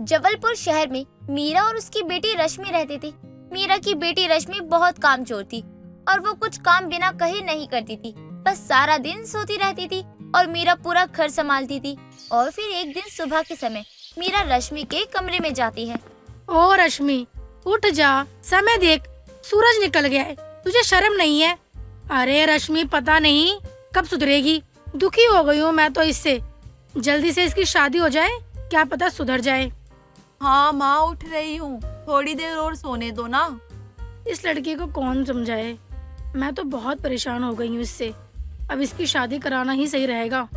जबलपुर शहर में मीरा और उसकी बेटी रश्मि रहती थी। मीरा की बेटी रश्मि बहुत कामचोर थी और वो कुछ काम बिना कहे नहीं करती थी, बस सारा दिन सोती रहती थी और मीरा पूरा घर संभालती थी। और फिर एक दिन सुबह के समय मीरा रश्मि के कमरे में जाती है। ओ रश्मि, उठ जा, समय देख, सूरज निकल गया है, तुझे शर्म नहीं है? अरे रश्मि, पता नहीं कब सुधरेगी, दुखी हो गई हूँ मैं तो इससे। जल्दी से इसकी शादी हो जाए, क्या पता सुधर जाए। हाँ माँ, उठ रही हूँ, थोड़ी देर और सोने दो ना। इस लड़की को कौन समझाए, मैं तो बहुत परेशान हो गई हूँ इससे। अब इसकी शादी कराना ही सही रहेगा।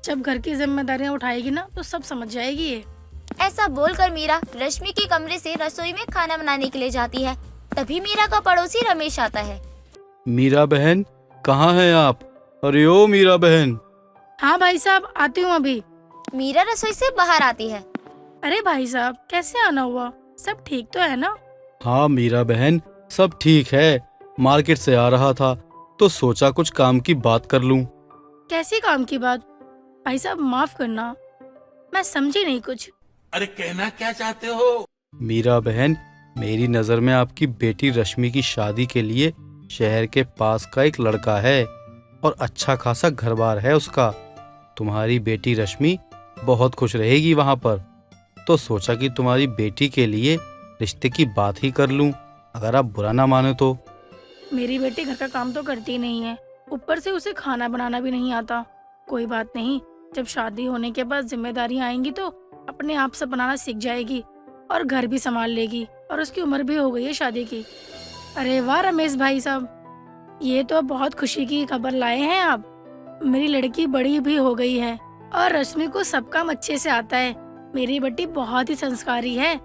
जब घर की जिम्मेदारियाँ उठाएगी ना तो सब समझ जाएगी ये। ऐसा बोलकर मीरा रश्मि के कमरे से रसोई में खाना बनाने के लिए जाती है। तभी मीरा का पड़ोसी रमेश आता है। मीरा बहन, कहाँ हैं आप? अरे ओ मीरा बहन। हाँ भाई साहब, आती हूँ अभी। मीरा रसोई से बाहर आती है। अरे भाई साहब, कैसे आना हुआ? सब ठीक तो है ना? हाँ मीरा बहन, सब ठीक है। मार्केट से आ रहा था तो सोचा कुछ काम की बात कर लूं। कैसी काम की बात? भाई साहब माफ करना, मैं समझी नहीं कुछ। अरे कहना क्या चाहते हो? मीरा बहन, मेरी नजर में आपकी बेटी रश्मि की शादी के लिए शहर के पास का एक लड़का है और अच्छा खासा घर बार है उसका। तुम्हारी बेटी रश्मि बहुत खुश रहेगी वहाँ पर, तो सोचा कि तुम्हारी बेटी के लिए रिश्ते की बात ही कर लूं, अगर आप बुरा ना माने तो। मेरी बेटी घर का काम तो करती नहीं है, ऊपर से उसे खाना बनाना भी नहीं आता। कोई बात नहीं, जब शादी होने के बाद जिम्मेदारियां आएंगी तो अपने आप से बनाना सीख जाएगी और घर भी संभाल लेगी, और उसकी उम्र भी हो गई है शादी की। अरे वाह रमेश भाई साहब, ये तो बहुत खुशी की खबर लाए हैं आप। मेरी लड़की बड़ी भी हो गई है और रश्मि को सब काम अच्छे से आता है। मेरी बेटी बहुत ही संस्कारी है,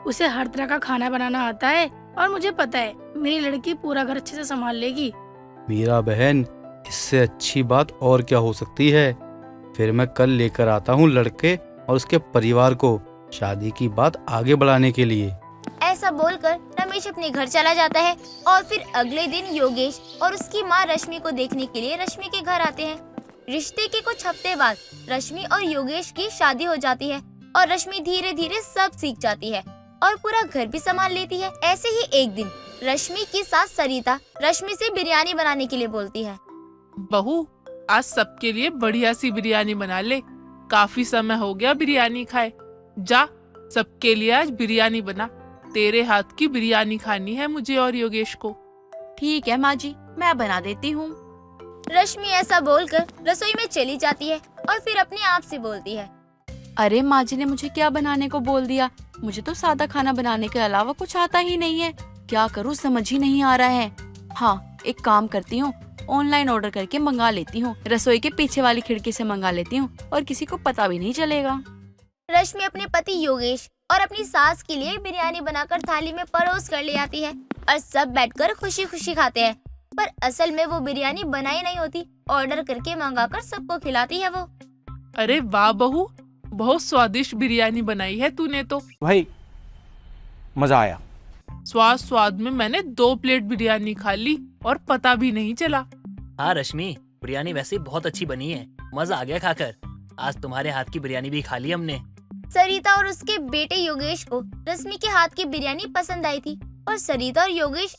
उसे हर तरह का खाना बनाना आता है और मुझे पता है मेरी लड़की पूरा घर अच्छे से संभाल लेगी। मीरा बहन, इससे अच्छी बात और क्या हो सकती है। फिर मैं कल लेकर आता हूँ लड़के और उसके परिवार को शादी की बात आगे बढ़ाने के लिए। ऐसा बोलकर रमेश अपने घर चला जाता है और फिर अगले दिन योगेश और उसकी माँ रश्मि को देखने के लिए रश्मि के घर आते हैं। रिश्ते के कुछ हफ्ते बाद रश्मि और योगेश की शादी हो जाती है और रश्मि धीरे धीरे सब सीख जाती है और पूरा घर भी संभाल लेती है। ऐसे ही एक दिन रश्मि की सास सरिता रश्मि से बिरयानी बनाने के लिए बोलती है। बहू, आज सबके लिए बढ़िया सी बिरयानी बना ले, काफी समय हो गया बिरयानी खाए। जा, सबके लिए आज बिरयानी बना, तेरे हाथ की बिरयानी खानी है मुझे और योगेश को। ठीक है माँ जी, मैं बना देती हूँ। रश्मि ऐसा बोलकर रसोई में चली जाती है और फिर अपने आप से बोलती है, अरे माँ जी ने मुझे क्या बनाने को बोल दिया? मुझे तो सादा खाना बनाने के अलावा कुछ आता ही नहीं है। क्या करूँ समझ ही नहीं आ रहा है। हाँ, एक काम करती हूँ, ऑनलाइन ऑर्डर करके मंगा लेती हूँ। रसोई के पीछे वाली खिड़की से मंगा लेती हूँ और किसी को पता भी नहीं चलेगा। रश्मि अपने पति योगेश और अपनी सास के लिए बिरयानी बनाकर थाली में परोस कर ले आती है और सब बैठकर खुशी खुशी खाते हैं। पर असल में वो बिरयानी बनाई नहीं होती, ऑर्डर करके मंगाकर सबको खिलाती है वो। अरे वाह बहू, बहुत स्वादिष्ट बिरयानी बनाई है तूने तो। भाई मजा आया। स्वाद में मैंने 2 प्लेट बिरयानी खा ली और पता भी नहीं चला। हाँ रश्मि, बिरयानी वैसे बहुत अच्छी बनी है, मजा आ गया खाकर। आज तुम्हारे हाथ की बिरयानी भी खा ली हमने। सरिता और उसके बेटे योगेश को रश्मि के हाथ की बिरयानी पसंद आई थी और सरिता और योगेश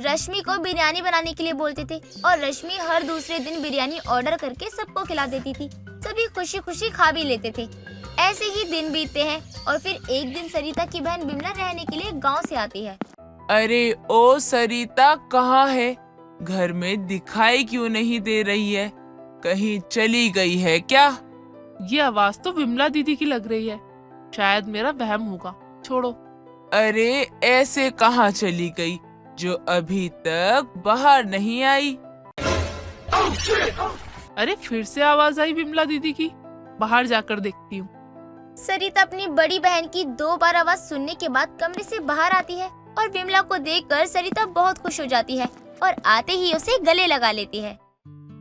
रश्मि को बिरयानी बनाने के लिए बोलते थे और रश्मि हर दूसरे दिन बिरयानी ऑर्डर करके सबको खिला देती थी। सभी खुशी खुशी खा भी लेते थे। ऐसे ही दिन बीतते हैं और फिर एक दिन सरिता की बहन बिमला रहने के लिए गांव से आती है। अरे ओ सरिता, कहाँ है? घर में दिखाई क्यों नहीं दे रही है? कहीं चली गई है क्या? ये आवाज तो विमला दीदी की लग रही है, शायद मेरा वहम होगा, छोड़ो। अरे ऐसे कहाँ चली गई जो अभी तक बाहर नहीं आई? अरे फिर से आवाज आई विमला दीदी की, बाहर जाकर देखती हूँ। सरिता अपनी बड़ी बहन की 2 बार आवाज सुनने के बाद कमरे से बाहर आती है और विमला को देखकर सरिता बहुत खुश हो जाती है और आते ही उसे गले लगा लेती है।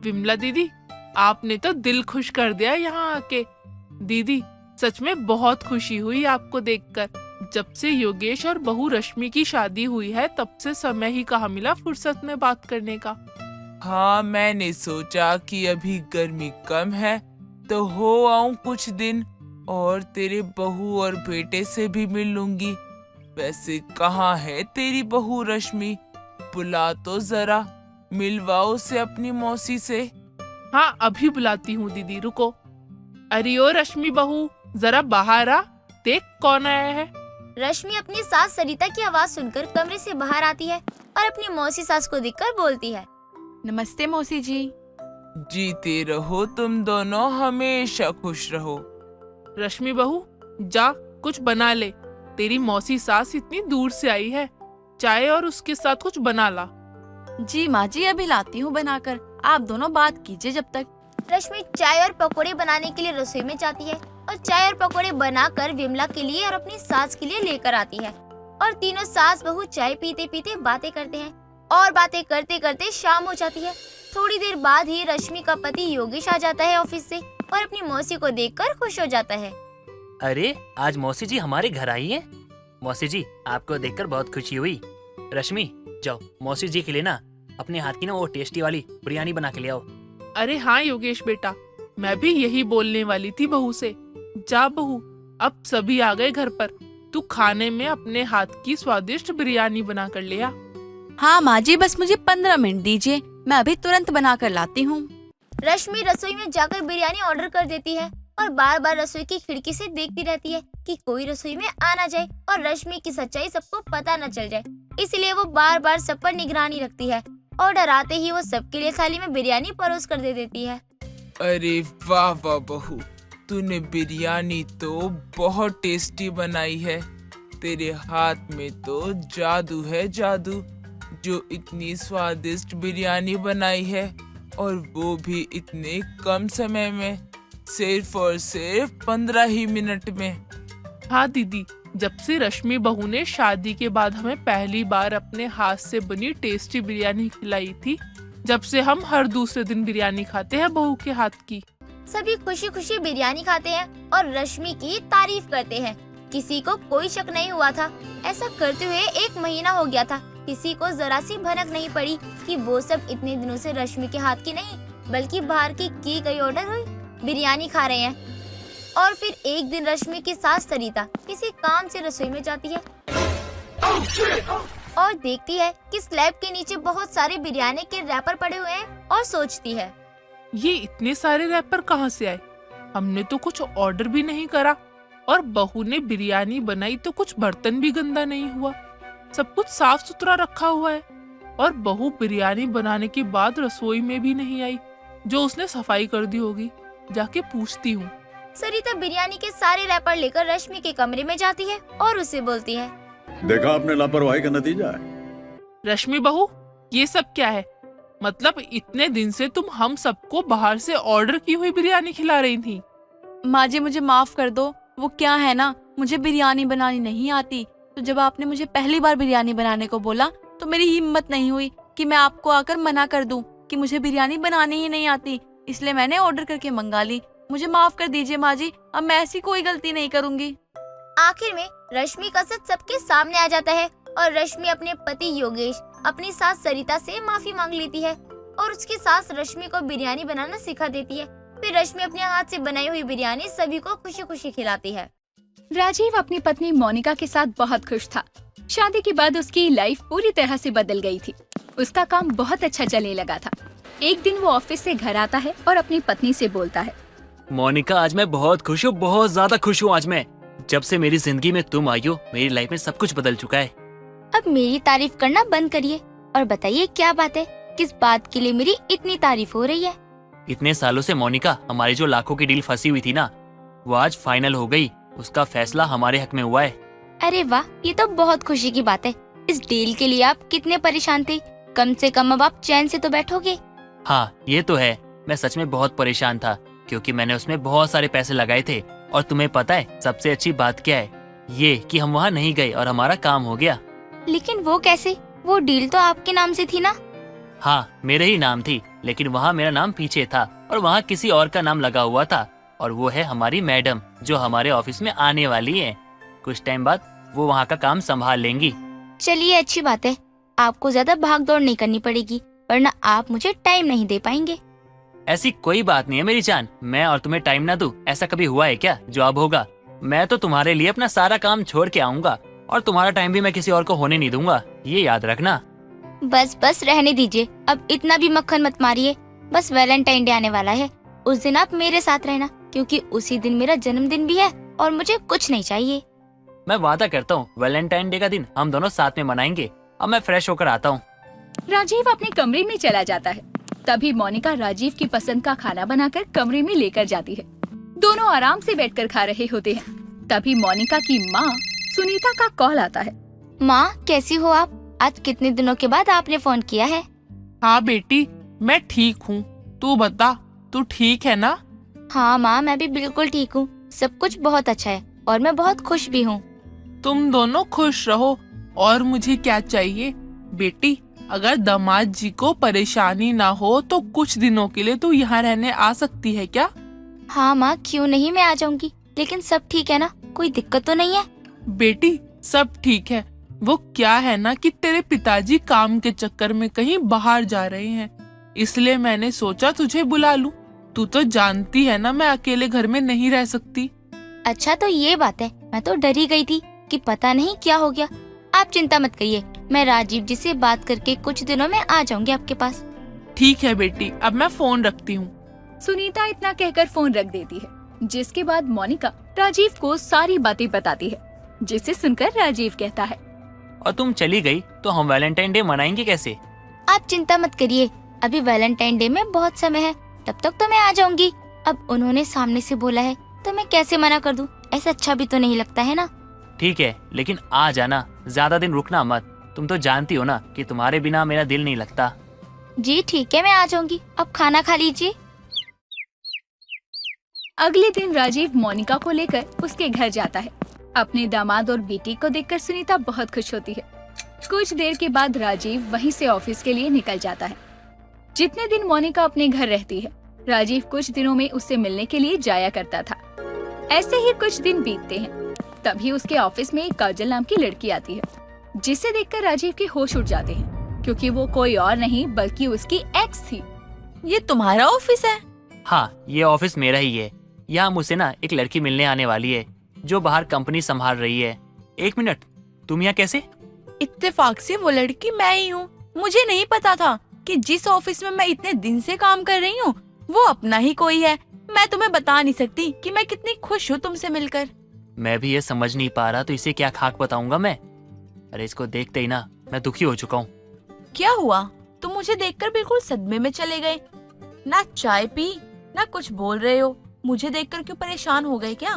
विमला दीदी, आपने तो दिल खुश कर दिया यहाँ आके। दीदी, सच में बहुत खुशी हुई आपको देखकर। जब से योगेश और बहू रश्मि की शादी हुई है तब से समय ही कहाँ मिला फुर्सत में बात करने का। हाँ, मैंने सोचा कि अभी गर्मी कम है तो हो आऊं कुछ दिन और तेरे बहू और बेटे से भी मिल लूंगी। वैसे कहाँ है तेरी बहू रश्मि? बुला तो जरा, मिलवाओ उसे अपनी मौसी से। हाँ अभी बुलाती हूँ दीदी, रुको। अरे ओ रश्मि बहू, जरा बाहर आ, देख कौन आया है। रश्मि अपनी सास सरिता की आवाज सुनकर कमरे से बाहर आती है और अपनी मौसी सास को देखकर बोलती है, नमस्ते मौसी जी। जीते रहो तुम दोनों, हमेशा खुश रहो। रश्मि बहू जा कुछ बना ले, तेरी मौसी सास इतनी दूर से आई है, चाय और उसके साथ कुछ बना ला। जी माँ जी, अभी लाती हूँ बनाकर, आप दोनों बात कीजिए जब तक। रश्मि चाय और पकोड़े बनाने के लिए रसोई में जाती है और चाय और पकोड़े बनाकर विमला के लिए और अपनी सास के लिए लेकर आती है। और तीनों सास बहू चाय पीते पीते बातें करते हैं और बातें करते करते शाम हो जाती है। थोड़ी देर बाद ही रश्मि का पति योगेश आ जाता है ऑफिस से और अपनी मौसी को देखकर खुश हो जाता है। अरे आज मौसी जी हमारे घर आई है। मौसी जी आपको देखकर बहुत खुशी हुई। रश्मि जाओ मौसी जी के लिए ना अपने हाथ की ना वो टेस्टी वाली बिरयानी बना के ले आओ। अरे हाँ योगेश बेटा, मैं भी यही बोलने वाली थी बहू से। जा बहू, अब सभी आ गए घर पर, तू खाने में अपने हाथ की स्वादिष्ट बिरयानी बना कर ले आ। हाँ माँ जी, बस मुझे 15 मिनट दीजिए, मैं अभी तुरंत बना कर लाती हूँ। रश्मि रसोई में जाकर बिरयानी ऑर्डर कर देती है और बार बार रसोई की खिड़की से देखती रहती है कि कोई रसोई में आ ना जाए और रश्मि की सच्चाई सबको पता न चल जाए। इसलिए वो बार बार सब पर निगरानी रखती है और डराते ही वो सबके लिए थाली में बिरयानी परोस कर दे देती है। अरे वाह वाह बहू, तूने बिरयानी तो बहुत टेस्टी बनाई है। तेरे हाथ में तो जादू है जादू, जो इतनी स्वादिष्ट बिरयानी बनाई है और वो भी इतने कम समय में, सिर्फ और सिर्फ 15 ही मिनट में। हाँ दीदी, जब से रश्मि बहू ने शादी के बाद हमें पहली बार अपने हाथ से बनी टेस्टी बिरयानी खिलाई थी, जब से हम हर दूसरे दिन बिरयानी खाते हैं बहू के हाथ की। सभी खुशी खुशी बिरयानी खाते हैं और रश्मि की तारीफ करते हैं। किसी को कोई शक नहीं हुआ था। ऐसा करते हुए 1 महीना हो गया था। किसी को जरा सी भनक नहीं पड़ी कि वो सब इतने दिनों से रश्मि के हाथ की नहीं बल्कि बाहर की गई ऑर्डर हुई बिरयानी खा रहे हैं। और फिर एक दिन रश्मि की सास सरिता किसी काम से रसोई में जाती है और देखती है कि स्लैब के नीचे बहुत सारे बिरयानी के रैपर पड़े हुए हैं और सोचती है, ये इतने सारे रैपर कहाँ से आए? हमने तो कुछ ऑर्डर भी नहीं करा और बहू ने बिरयानी बनाई तो कुछ बर्तन भी गंदा नहीं हुआ, सब कुछ साफ सुथरा रखा हुआ है। और बहू बिरयानी बनाने के बाद रसोई में भी नहीं आई, जो उसने सफाई कर दी होगी। जाके पूछती हूँ। सरिता बिरयानी के सारे रैपर लेकर रश्मि के कमरे में जाती है और उसे बोलती है, देखा आपने लापरवाही का नतीजा है। रश्मि बहू, ये सब क्या है? मतलब इतने दिन से तुम हम सबको बाहर से ऑर्डर की हुई बिरयानी खिला रही थी। माँ जी मुझे माफ कर दो, वो क्या है ना, मुझे बिरयानी बनानी नहीं आती। तो जब आपने मुझे पहली बार बिरयानी बनाने को बोला तो मेरी हिम्मत नहीं हुई कि मैं आपको आकर मना कर दूं कि मुझे बिरयानी बनानी ही नहीं आती, इसलिए मैंने ऑर्डर करके मंगा ली। मुझे माफ कर दीजिए माँ जी, अब मैं ऐसी कोई गलती नहीं करूँगी। आखिर में रश्मि का सच सबके सामने आ जाता है और रश्मि अपने पति योगेश, अपनी सास सरिता से माफी मांग लेती है और उसकी सास रश्मि को बिरयानी बनाना सिखा देती है। फिर रश्मि अपने हाथ से बनाई हुई बिरयानी सभी को खुशी खुशी खिलाती है। राजीव अपनी पत्नी मोनिका के साथ बहुत खुश था। शादी के बाद उसकी लाइफ पूरी तरह से बदल गई थी। उसका काम बहुत अच्छा चलने लगा था। एक दिन वो ऑफिस से घर आता है और अपनी पत्नी से बोलता है, मोनिका आज मैं बहुत खुश हूँ, बहुत ज्यादा खुश हूँ आज मैं। जब से मेरी जिंदगी में तुम आई हो, मेरी लाइफ में सब कुछ बदल चुका है। अब मेरी तारीफ करना बंद करिए और बताइए क्या बात है, किस बात के लिए मेरी इतनी तारीफ हो रही है? इतने सालों से मोनिका हमारी जो लाखों की डील फंसी हुई थी ना, वो आज फाइनल हो गई। उसका फैसला हमारे हक में हुआ है। अरे वाह, ये तो बहुत खुशी की बात है। इस डील के लिए आप कितने परेशान थे? कम से कम अब आप चैन से तो बैठोगे। हाँ ये तो है, मैं सच में बहुत परेशान था क्योंकि मैंने उसमें बहुत सारे पैसे लगाए थे। और तुम्हें पता है सबसे अच्छी बात क्या है? ये कि हम वहाँ नहीं गए और हमारा काम हो गया। लेकिन वो कैसे? वो डील तो आपके नाम से थी ना? हाँ मेरे ही नाम थी, लेकिन वहाँ मेरा नाम पीछे था और वहाँ किसी और का नाम लगा हुआ था। और वो है हमारी मैडम, जो हमारे ऑफिस में आने वाली है। कुछ टाइम बाद वो वहाँ का काम संभाल लेंगी। चलिए अच्छी बात है, आपको ज्यादा भाग दौड़ नहीं करनी पड़ेगी, वरना आप मुझे टाइम नहीं दे पाएंगे। ऐसी कोई बात नहीं है मेरी जान, मैं और तुम्हें टाइम ना दूं, ऐसा कभी हुआ है क्या जो अब होगा? मैं तो तुम्हारे लिए अपना सारा काम छोड़ के आऊंगा और तुम्हारा टाइम भी मैं किसी और को होने नहीं दूंगा, ये याद रखना। बस बस रहने दीजिए, अब इतना भी मक्खन मत मारिए। बस वैलेंटाइन डे आने वाला है, उस दिन आप मेरे साथ रहना, क्योंकि उसी दिन मेरा जन्मदिन भी है और मुझे कुछ नहीं चाहिए। मैं वादा करता हूँ वैलेंटाइन डे का दिन हम दोनों साथ में मनाएंगे। अब मैं फ्रेश होकर आता हूँ। राजीव अपने कमरे में चला जाता है। तभी मोनिका राजीव की पसंद का खाना बनाकर कमरे में लेकर जाती है। दोनों आराम से बैठकर खा रहे होते हैं। तभी मोनिका की माँ सुनीता का कॉल आता है। माँ, कैसी हो आप? आज कितने दिनों के बाद आपने फोन किया है? हाँ बेटी, मैं ठीक हूँ। तू बता, तू ठीक है ना? हाँ माँ, मैं भी बिल्कुल ठीक हूँ। सब कुछ बहुत अच्छा है और मैं बहुत खुश भी हूँ। तुम दोनों खुश रहो। और मुझे क्या चाहिए बेटी? अगर दामाद जी को परेशानी ना हो तो कुछ दिनों के लिए तू यहाँ रहने आ सकती है क्या? हाँ माँ, क्यों नहीं, मैं आ जाऊंगी। लेकिन सब ठीक है ना? कोई दिक्कत तो नहीं है? बेटी सब ठीक है। वो क्या है ना कि तेरे पिताजी काम के चक्कर में कहीं बाहर जा रहे हैं, इसलिए मैंने सोचा तुझे बुला लूं। तू तो जानती है ना मैं अकेले घर में नहीं रह सकती। अच्छा तो ये बात है, मैं तो डर ही गई थी कि पता नहीं क्या हो गया। आप चिंता मत करिए, मैं राजीव जी से बात करके कुछ दिनों में आ जाऊंगी आपके पास। ठीक है बेटी, अब मैं फोन रखती हूँ। सुनीता इतना कहकर फोन रख देती है, जिसके बाद मोनिका राजीव को सारी बातें बताती है, जिसे सुनकर राजीव कहता है, और तुम चली गई तो हम वैलेंटाइन डे मनाएंगे कैसे? आप चिंता मत करिए, अभी वैलेंटाइन डे में बहुत समय है, तब तक तो मैं आ जाऊंगी। अब उन्होंने सामने से बोला है तो मैं कैसे मना कर दूं? ऐसा अच्छा भी तो नहीं लगता है ना। ठीक है, लेकिन आ जाना, ज्यादा दिन रुकना मत। तुम तो जानती हो ना कि तुम्हारे बिना मेरा दिल नहीं लगता। जी ठीक है, मैं आ जाऊंगी। अब खाना खा लीजिए। अगले दिन राजीव मोनिका को लेकर उसके घर जाता है। अपने दामाद और बेटी को देखकर सुनीता बहुत खुश होती है। कुछ देर के बाद राजीव वहीं से ऑफिस के लिए निकल जाता है। जितने दिन मोनिका अपने घर रहती है, राजीव कुछ दिनों में उससे मिलने के लिए जाया करता था। ऐसे ही कुछ दिन बीतते हैं। तभी उसके ऑफिस में एक काजल नाम की लड़की आती है, जिसे देखकर राजीव के होश उड़ जाते हैं, क्योंकि वो कोई और नहीं बल्कि उसकी एक्स थी। ये तुम्हारा ऑफिस है? हाँ, ये ऑफिस मेरा ही है। यहाँ मुझसे ना एक लड़की मिलने आने वाली है जो बाहर कंपनी संभाल रही है। एक मिनट, तुम यहाँ कैसे? इत्तेफाक से वो लड़की मैं ही हूँ। मुझे नहीं पता था कि जिस ऑफिस में मैं इतने दिन से काम कर रही हूँ वो अपना ही कोई है। मैं तुम्हें बता नहीं सकती कि मैं कितनी खुश हूँ तुमसे मिलकर। मैं भी ये समझ नहीं पा रहा, तो इसे क्या खाक बताऊंगा मैं। अरे इसको देखते ही ना मैं दुखी हो चुका हूँ। क्या हुआ? तुम मुझे देखकर बिल्कुल सदमे में चले गए। ना चाय पी ना कुछ बोल रहे हो। मुझे देखकर क्यों परेशान हो गए क्या?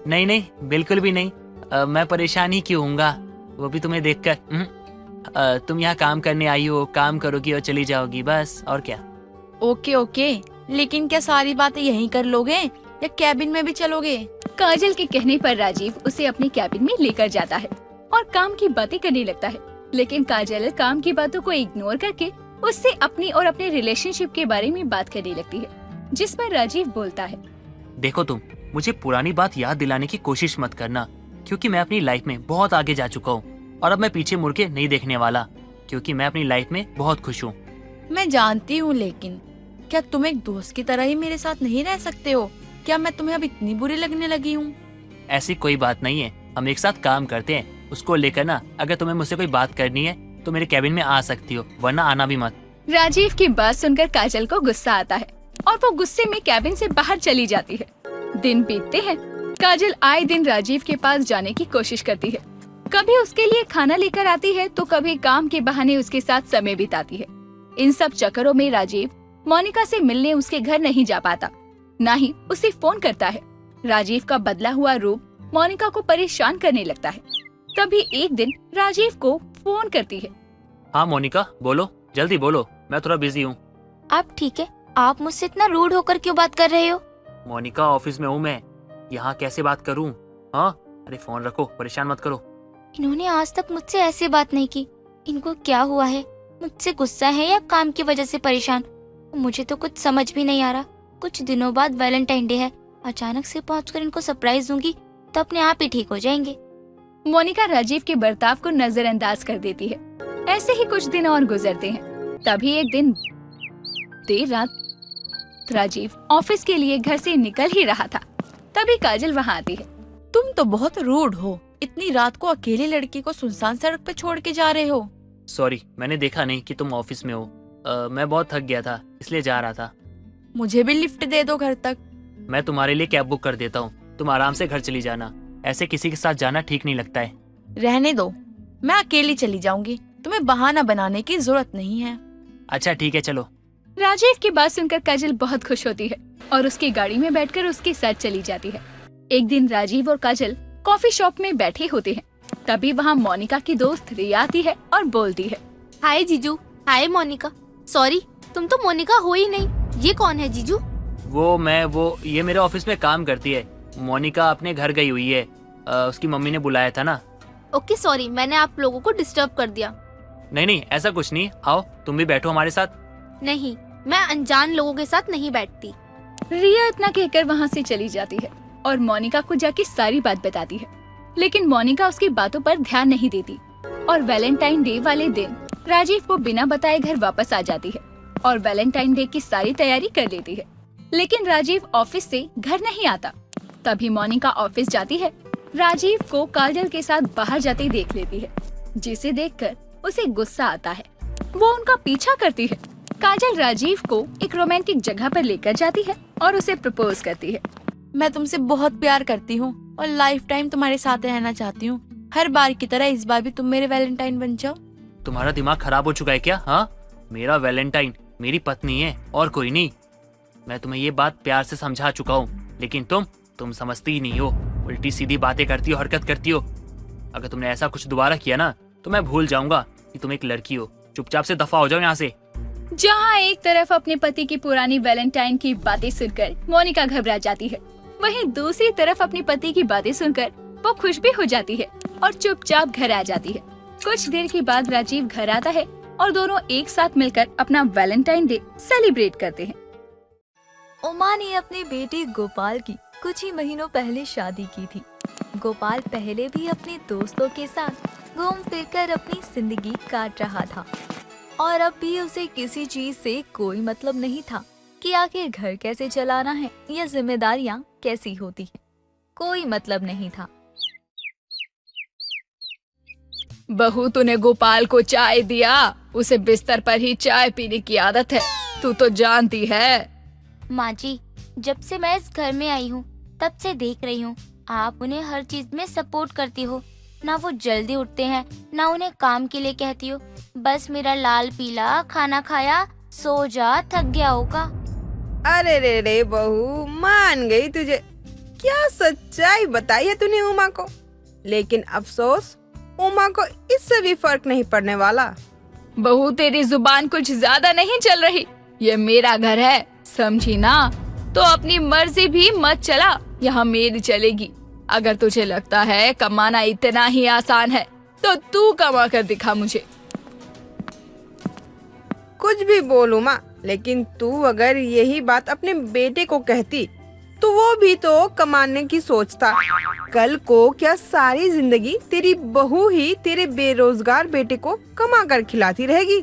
नहीं नहीं, बिल्कुल भी नहीं। मैं परेशान ही क्यों होऊंगा, वो भी तुम्हें देखकर। तुम यहाँ काम करने आई हो, काम करोगी और चली जाओगी, बस और क्या। ओके ओके, लेकिन क्या सारी बातें यहीं कर लोगे या कैबिन में भी चलोगे? काजल के कहने पर राजीव उसे अपने कैबिन में लेकर जाता है और काम की बातें करने लगता है। लेकिन काजल काम की बातों को इग्नोर करके उससे अपनी और अपने रिलेशनशिप के बारे में बात करने लगती है, जिस पर राजीव बोलता है, देखो तुम मुझे पुरानी बात याद दिलाने की कोशिश मत करना, क्योंकि मैं अपनी लाइफ में बहुत आगे जा चुका हूँ और अब मैं पीछे मुड़ के नहीं देखने वाला, क्योंकि मैं अपनी लाइफ में बहुत खुश हूँ। मैं जानती हूँ, लेकिन क्या तुम एक दोस्त की तरह ही मेरे साथ नहीं रह सकते हो? क्या मैं तुम्हें अब इतनी बुरी लगने लगी हूँ? ऐसी कोई बात नहीं है, हम एक साथ काम करते हैं। उसको लेकर ना अगर तुम्हें मुझसे कोई बात करनी है तो मेरे कैबिन में आ सकती हो, वरना आना भी मत। राजीव की बात सुनकर काजल को गुस्सा आता है और वो गुस्से में कैबिन से बाहर चली जाती है। दिन बीतते हैं। काजल आए दिन राजीव के पास जाने की कोशिश करती है। कभी उसके लिए खाना लेकर आती है तो कभी काम के बहाने उसके साथ समय बिताती है। इन सब चक्करों में राजीव मोनिका से मिलने उसके घर नहीं जा पाता, न ही उसे फोन करता है। राजीव का बदला हुआ रूप मोनिका को परेशान करने लगता है। तभी एक दिन राजीव को फोन करती है। हाँ मोनिका, बोलो, जल्दी बोलो, मैं थोड़ा बिजी हूँ। आप ठीक है? आप मुझसे इतना रूड होकर क्यों बात कर रहे हो? मोनिका, ऑफिस में हूँ मैं, यहाँ कैसे बात करूँ? हाँ, अरे फोन रखो, परेशान मत करो। इन्होंने आज तक मुझसे ऐसे बात नहीं की। इनको क्या हुआ है? मुझसे गुस्सा है या काम की वजह से परेशान? मुझे तो कुछ समझ भी नहीं आ रहा। कुछ दिनों बाद वैलेंटाइन डे है, अचानक से पहुंचकर इनको सरप्राइज दूंगी तो अपने आप ही ठीक हो जाएंगे। मोनिका राजीव के बर्ताव को नजरअंदाज कर देती है। ऐसे ही कुछ दिन और गुजरते हैं। तभी एक दिन देर रात वक्त राजीव ऑफिस के लिए घर से निकल ही रहा था, तभी काजल वहाँ आती है। तुम तो बहुत रूड हो, इतनी रात को अकेले लड़की को सुनसान सड़क पे छोड़ के जा रहे हो। सॉरी, मैंने देखा नहीं कि तुम ऑफिस में हो। मैं बहुत थक गया था, इसलिए जा रहा था। मुझे भी लिफ्ट दे दो घर तक। मैं तुम्हारे लिए कैब बुक कर देता हूँ, तुम आराम से घर चली जाना। ऐसे किसी के साथ जाना ठीक नहीं लगता है। रहने दो, मैं अकेली चली जाऊंगी, तुम्हें बहाना बनाने की जरूरत नहीं है। अच्छा ठीक है, चलो। राजीव की बात सुनकर काजल बहुत खुश होती है और उसकी गाड़ी में बैठकर उसके साथ चली जाती है। एक दिन राजीव और काजल कॉफी शॉप में बैठे होते हैं, तभी वहाँ मोनिका की दोस्त रिया आती है और बोलती है, हाय जीजू। हाय मोनिका। सॉरी, तुम तो मोनिका हो ही नहीं। ये कौन है जीजू? ये मेरे ऑफिस में काम करती है। मोनिका अपने घर गई हुई है, उसकी मम्मी ने बुलाया था ना। ओके सॉरी, मैंने आप लोगों को डिस्टर्ब कर दिया। नहीं, ऐसा कुछ नहीं। आओ, तुम भी बैठो हमारे साथ। नहीं, मैं अनजान लोगों के साथ नहीं बैठती। रिया इतना कहकर वहाँ से चली जाती है और मोनिका को जाके सारी बात बताती है, लेकिन मोनिका उसकी बातों पर ध्यान नहीं देती और वैलेंटाइन डे वाले दिन राजीव को बिना बताए घर वापस आ जाती है और वैलेंटाइन डे की सारी तैयारी कर लेती है। लेकिन राजीव ऑफिस से घर नहीं आता। तभी मोनिका ऑफिस जाती है, राजीव को काजल के साथ बाहर जाते देख लेती है, जिसे देखकर उसे गुस्सा आता है। वो उनका पीछा करती है। काजल राजीव को एक रोमांटिक जगह पर लेकर जाती है और उसे प्रपोज करती है। मैं तुमसे बहुत प्यार करती हूँ और लाइफ टाइम तुम्हारे साथ रहना चाहती हूँ। हर बार की तरह इस बार भी तुम मेरे वैलेंटाइन बन जाओ। तुम्हारा दिमाग खराब हो चुका है क्या? हाँ, मेरा वैलेंटाइन मेरी पत्नी है और कोई नहीं। मैं तुम्हें ये बात प्यार से समझा चुका हूँ, लेकिन तुम समझती ही नहीं हो। उल्टी सीधी बातें करती हो, हरकत करती हो। अगर तुमने ऐसा कुछ दोबारा किया ना तो मैं भूल जाऊंगा कि तुम एक लड़की हो। चुपचाप से दफा हो जाओ यहाँ से। जहाँ एक तरफ अपने पति की पुरानी वैलेंटाइन की बातें सुनकर मोनिका घबरा जाती है, वहीं दूसरी तरफ अपने पति की बातें सुनकर वो खुश भी हो जाती है और चुपचाप घर आ जाती है। कुछ देर के बाद राजीव घर आता है और दोनों एक साथ मिलकर अपना वैलेंटाइन डे सेलिब्रेट करते हैं। उमा ने अपने बेटे गोपाल की कुछ ही महीनों पहले शादी की थी। गोपाल पहले भी अपने दोस्तों के साथ घूम फिर कर अपनी जिंदगी काट रहा था और अब भी उसे किसी चीज से कोई मतलब नहीं था कि आखिर घर कैसे चलाना है या जिम्मेदारियां कैसी होती हैं। कोई मतलब नहीं था। बहू, तूने गोपाल को चाय दिया? उसे बिस्तर पर ही चाय पीने की आदत है, तू तो जानती है। माँ जी, जब से मैं इस घर में आई हूँ तब से देख रही हूँ आप उन्हें हर चीज में सपोर्ट करती हो। ना वो जल्दी उठते हैं, ना उन्हें काम के लिए कहती हो। बस मेरा लाल पीला खाना खाया, सो जा, थक गया होगा। अरे रे रे बहू, मान गई तुझे। क्या सच्चाई बताई है तूने उमा को, लेकिन अफसोस उमा को इससे भी फर्क नहीं पड़ने वाला। बहू, तेरी जुबान कुछ ज्यादा नहीं चल रही। ये मेरा घर है, समझी ना? तो अपनी मर्जी भी मत चला, यहाँ मेरी चलेगी। अगर तुझे लगता है कमाना इतना ही आसान है तो तू कमा कर दिखा मुझे। कुछ भी बोल उमा, लेकिन तू अगर यही बात अपने बेटे को कहती तो वो भी तो कमाने की सोचता। कल को क्या सारी जिंदगी तेरी बहू ही तेरे बेरोजगार बेटे को कमा कर खिलाती रहेगी?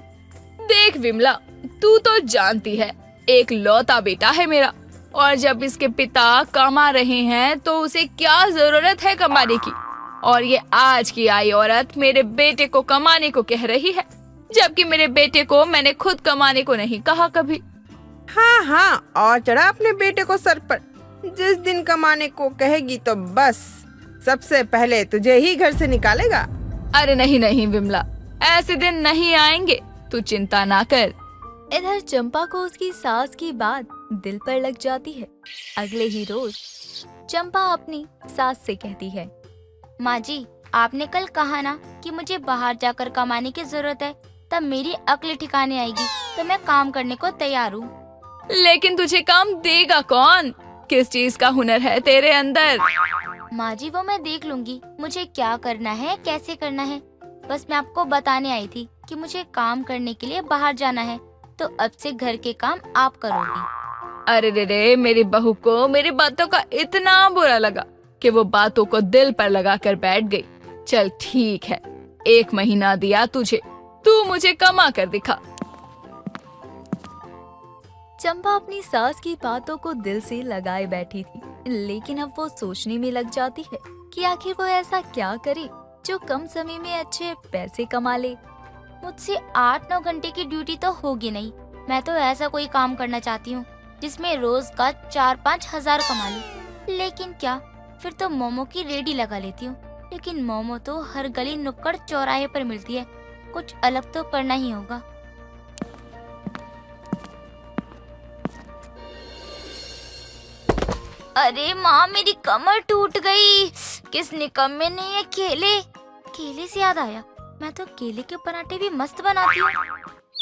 देख विमला, तू तो जानती है एक लौता बेटा है मेरा, और जब इसके पिता कमा रहे हैं तो उसे क्या जरूरत है कमाने की। और ये आज की आई औरत मेरे बेटे को कमाने को कह रही है, जबकि मेरे बेटे को मैंने खुद कमाने को नहीं कहा कभी। हाँ हाँ, और चढ़ा अपने बेटे को सर पर। जिस दिन कमाने को कहेगी तो बस सबसे पहले तुझे ही घर से निकालेगा। अरे नहीं नहीं विमला, ऐसे दिन नहीं आएंगे, तू चिंता ना कर। इधर चंपा को उसकी सास की बात दिल पर लग जाती है। अगले ही रोज चंपा अपनी सास से कहती है, माँ जी, आपने कल कहा ना कि मुझे बाहर जाकर कमाने की जरूरत है, तब मेरी अक्ल ठिकाने आएगी, तो मैं काम करने को तैयार हूँ। लेकिन तुझे काम देगा कौन? किस चीज का हुनर है तेरे अंदर? माँ जी, वो मैं देख लूंगी, मुझे क्या करना है, कैसे करना है। बस मैं आपको बताने आई थी कि मुझे काम करने के लिए बाहर जाना है, तो अब से घर के काम आप करोगी। अरे रे रे, मेरी बहू को मेरी बातों का इतना बुरा लगा कि वो बातों को दिल पर लगा कर बैठ गई। चल ठीक है, 1 महीना दिया तुझे, तू मुझे कमा कर दिखा। चंपा अपनी सास की बातों को दिल से लगाए बैठी थी, लेकिन अब वो सोचने में लग जाती है कि आखिर वो ऐसा क्या करे जो कम समय में अच्छे पैसे कमा ले। मुझसे 8-9 घंटे की ड्यूटी तो होगी नहीं। मैं तो ऐसा कोई काम करना चाहती हूँ जिसमें रोज का 4-5 हजार कमा लूं। लेकिन क्या, फिर तो मोमो की रेडी लगा लेती हूँ। लेकिन मोमो तो हर गली नुक्कड़ चौराहे पर मिलती है। कुछ अलग तो करना ही होगा। अरे माँ, मेरी कमर टूट गई। किस निकम्मे ने ये केले से याद आया, मैं तो केले के पराठे भी मस्त बनाती हूँ।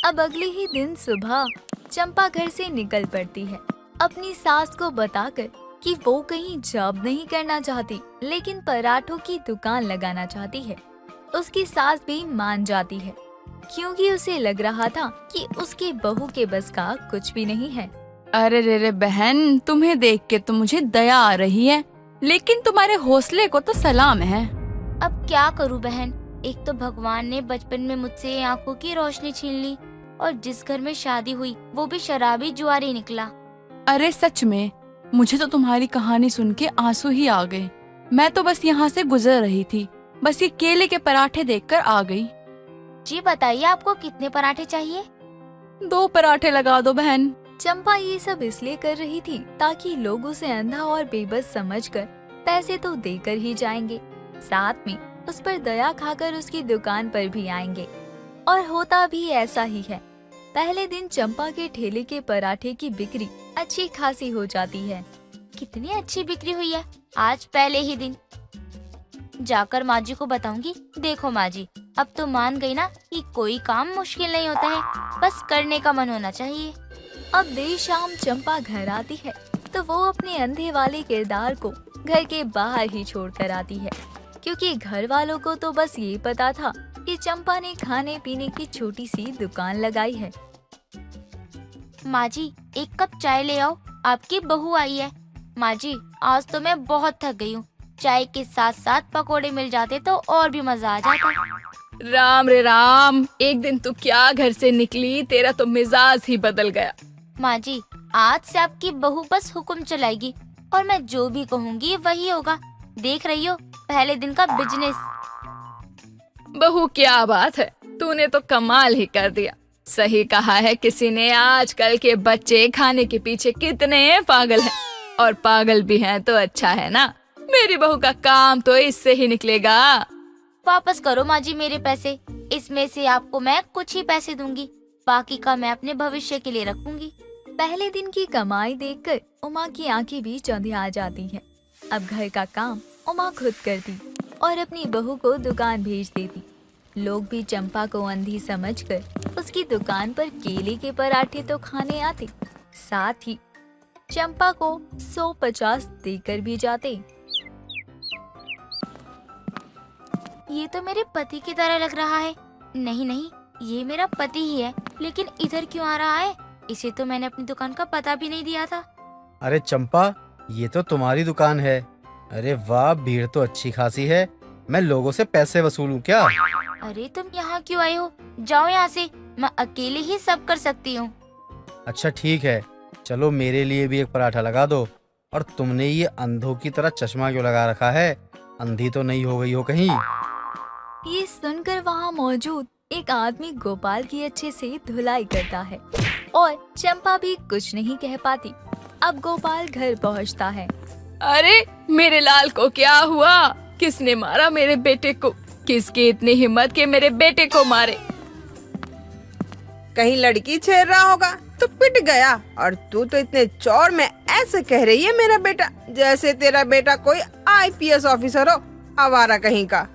अब अगले ही दिन सुबह चंपा घर से निकल पड़ती है, अपनी सास को बताकर कि वो कहीं जॉब नहीं करना चाहती, लेकिन पराठों की दुकान लगाना चाहती है। उसकी सास भी मान जाती है, क्योंकि उसे लग रहा था कि उसके बहू के बस का कुछ भी नहीं है। अरे रे बहन, तुम्हें देख के तो मुझे दया आ रही है, लेकिन तुम्हारे हौसले को तो सलाम है। अब क्या करूँ बहन, एक तो भगवान ने बचपन में मुझसे आंखों की रोशनी छीन ली, और जिस घर में शादी हुई वो भी शराबी जुआरी निकला। अरे सच में, मुझे तो तुम्हारी कहानी सुन के आंसू ही आ गए। मैं तो बस यहाँ से गुजर रही थी, बस ये केले के पराठे देखकर आ गई। जी बताइए, आपको कितने पराठे चाहिए? 2 पराठे लगा दो बहन। चंपा ये सब इसलिए कर रही थी ताकि लोग उसे अंधा और बेबस समझकर पैसे तो देकर ही जाएंगे, साथ में उस पर दया खाकर उसकी दुकान पर भी आएंगे। और होता भी ऐसा ही है। पहले दिन चंपा के ठेले के पराठे की बिक्री अच्छी खासी हो जाती है। कितनी अच्छी बिक्री हुई है आज पहले ही दिन। जाकर माँ जी को बताऊंगी। देखो माँ जी, अब तो मान गई ना कि कोई काम मुश्किल नहीं होता है, बस करने का मन होना चाहिए। अब देर शाम चंपा घर आती है तो वो अपने अंधे वाले किरदार को घर के बाहर ही छोड़कर आती है, क्योंकि घर वालों को तो बस ये पता था कि चंपा ने खाने पीने की छोटी सी दुकान लगाई है। माँ जी, 1 कप चाय ले आओ, आपकी बहू आई है। माँ जी, आज तो मैं बहुत थक गई हूँ। चाय के साथ साथ पकोड़े मिल जाते तो और भी मजा आ जाता। राम रे राम, एक दिन तू क्या घर से निकली, तेरा तो मिजाज ही बदल गया। माँ जी, आज से आपकी बहू बस हुक्म चलाएगी और मैं जो भी कहूँगी वही होगा। देख रही हो, पहले दिन का बिजनेस। बहू, क्या बात है, तूने तो कमाल ही कर दिया। सही कहा है किसी ने, आजकल के बच्चे खाने के पीछे कितने पागल हैं, और पागल भी हैं तो अच्छा है ना। मेरी बहू का काम तो इससे ही निकलेगा। वापस करो माँ जी मेरे पैसे। इसमें से आपको मैं कुछ ही पैसे दूंगी, बाकी का मैं अपने भविष्य के लिए रखूंगी। पहले दिन की कमाई देखकर उमा की आंखें भी चौंधिया जाती हैं। अब घर का काम उमा खुद करती और अपनी बहू को दुकान भेज देती। लोग भी चंपा को अंधी समझकर उसकी दुकान पर केले के पराठे तो खाने आते, साथ ही चंपा को 150 देकर भी जाते। ये तो मेरे पति की तरह लग रहा है। नहीं नहीं, ये मेरा पति ही है, लेकिन इधर क्यों आ रहा है? इसे तो मैंने अपनी दुकान का पता भी नहीं दिया था। अरे चंपा, ये तो तुम्हारी दुकान है। अरे वाह, भीड़ तो अच्छी खासी है। मैं लोगों से पैसे वसूलूं क्या? अरे तुम यहाँ क्यों आए हो? जाओ यहाँ से, मैं अकेले ही सब कर सकती हूँ। अच्छा ठीक है, चलो मेरे लिए भी एक पराठा लगा दो। और तुमने ये अंधों की तरह चश्मा क्यों लगा रखा है? अंधी तो नहीं हो गई हो कहीं? ये सुनकर वहाँ मौजूद एक आदमी गोपाल की अच्छे से धुलाई करता है और चंपा भी कुछ नहीं कह पाती। अब गोपाल घर पहुँचता है। अरे मेरे लाल को क्या हुआ? किसने मारा मेरे बेटे को? किसकी इतनी हिम्मत के मेरे बेटे को मारे? कहीं लड़की छेड़ रहा होगा तो पिट गया, और तू तो इतने चौर में ऐसे कह रही है मेरा बेटा, जैसे तेरा बेटा कोई IPS ऑफिसर हो, आवारा कहीं का।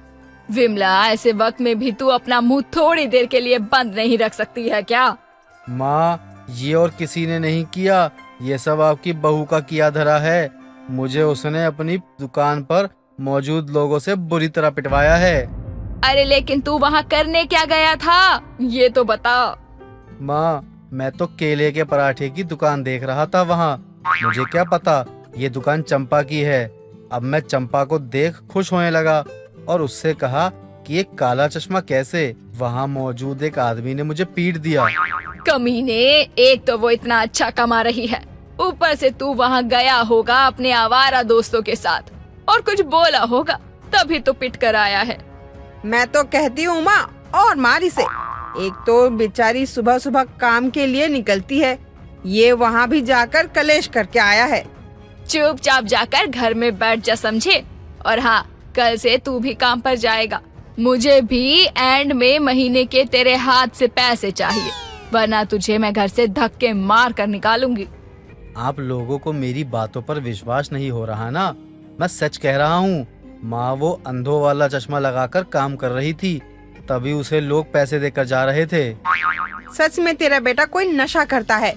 विमला, ऐसे वक्त में भी तू अपना मुंह थोड़ी देर के लिए बंद नहीं रख सकती है क्या? माँ, ये और किसी ने नहीं किया, ये सब आपकी बहू का किया धरा है। मुझे उसने अपनी दुकान पर मौजूद लोगों से बुरी तरह पिटवाया है। अरे लेकिन तू वहाँ करने क्या गया था, ये तो बता। माँ, मैं तो केले के पराठे की दुकान देख रहा था वहाँ। मुझे क्या पता ये दुकान चंपा की है। अब मैं चंपा को देख खुश होने लगा और उससे कहा कि ये काला चश्मा कैसे? वहाँ मौजूद एक आदमी ने मुझे पीट दिया। कमीने, एक तो वो इतना अच्छा कमा रही है, ऊपर से तू वहाँ गया होगा अपने आवारा दोस्तों के साथ और कुछ बोला होगा, तभी तो पिट कर आया है। मैं तो कहती हूँ माँ, और मारी से। एक तो बेचारी सुबह सुबह काम के लिए निकलती है, ये वहाँ भी जाकर कलेश करके आया है। चुपचाप जाकर घर में बैठ जा, समझे? और हाँ, कल से तू भी काम पर जाएगा। मुझे भी एंड में महीने के तेरे हाथ से पैसे चाहिए, वरना तुझे मैं घर से धक्के मार कर निकालूंगी। आप लोगों को मेरी बातों पर विश्वास नहीं हो रहा ना? मैं सच कह रहा हूँ। माँ वो अंधों वाला चश्मा लगाकर काम कर रही थी, तभी उसे लोग पैसे देकर जा रहे थे। सच में तेरा बेटा कोई नशा करता है।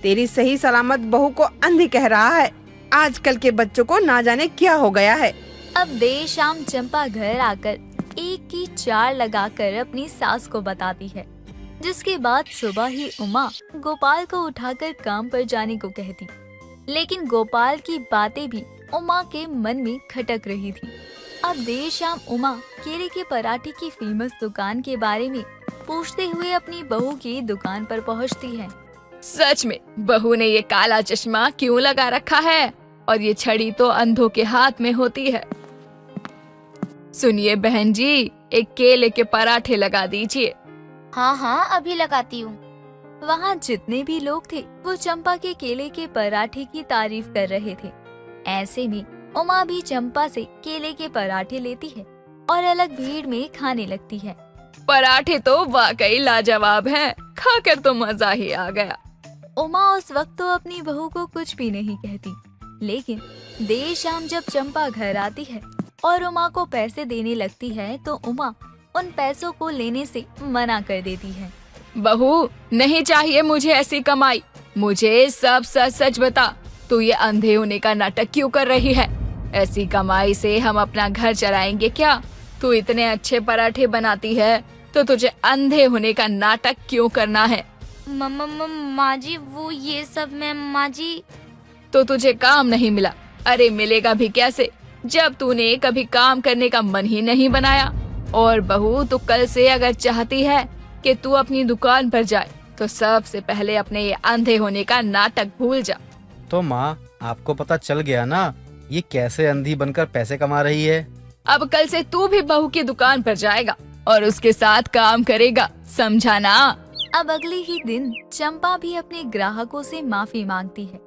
तेरी सही सलामत बहू को अंधी कह रहा है। आजकल के बच्चों को ना जाने क्या हो गया है। अब देर शाम चंपा घर आकर एक की चार लगाकर अपनी सास को बताती है, जिसके बाद सुबह ही उमा गोपाल को उठाकर काम पर जाने को कहती। लेकिन गोपाल की बातें भी उमा के मन में खटक रही थी। अब देर शाम उमा केले के पराठे की फेमस दुकान के बारे में पूछते हुए अपनी बहू की दुकान पर पहुंचती है। सच में बहू ने ये काला चश्मा क्यों लगा रखा है? और ये छड़ी तो अंधों के हाथ में होती है। सुनिए बहन जी, एक केले के पराठे लगा दीजिए। हाँ हाँ, अभी लगाती हूँ। वहाँ जितने भी लोग थे वो चंपा के केले के पराठे की तारीफ कर रहे थे। ऐसे में उमा भी चंपा से केले के पराठे लेती है और अलग भीड़ में खाने लगती है। पराठे तो वाकई लाजवाब हैं, खाकर तो मजा ही आ गया। उमा उस वक्त तो अपनी बहू को कुछ भी नहीं कहती, लेकिन देर शाम जब चंपा घर आती है और उमा को पैसे देने लगती है तो उमा उन पैसों को लेने से मना कर देती है। बहू, नहीं चाहिए मुझे ऐसी कमाई। मुझे सब सच सच बता, तू ये अंधे होने का नाटक क्यों कर रही है? ऐसी कमाई से हम अपना घर चलाएंगे क्या? तू इतने अच्छे पराठे बनाती है तो तुझे अंधे होने का नाटक क्यों करना है? माँ जी, वो ये सब मैं माँ जी। तो तुझे काम नहीं मिला? अरे मिलेगा भी कैसे, जब तूने कभी काम करने का मन ही नहीं बनाया। और बहू, तू कल से अगर चाहती है कि तू अपनी दुकान पर जाए तो सबसे पहले अपने ये अंधे होने का नाटक भूल जा। तो माँ, आपको पता चल गया ना ये कैसे अंधी बनकर पैसे कमा रही है? अब कल से तू भी बहू की दुकान पर जाएगा और उसके साथ काम करेगा, समझा ना? अब अगले ही दिन चंपा भी अपने ग्राहकों से माफी मांगती है,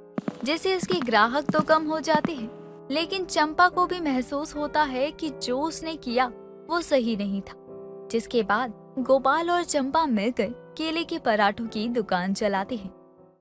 जिससे उसके ग्राहक तो कम हो जाते हैं, लेकिन चंपा को भी महसूस होता है कि जो उसने किया वो सही नहीं था। जिसके बाद गोपाल और चंपा मिलकर केले के पराठों की दुकान चलाते हैं।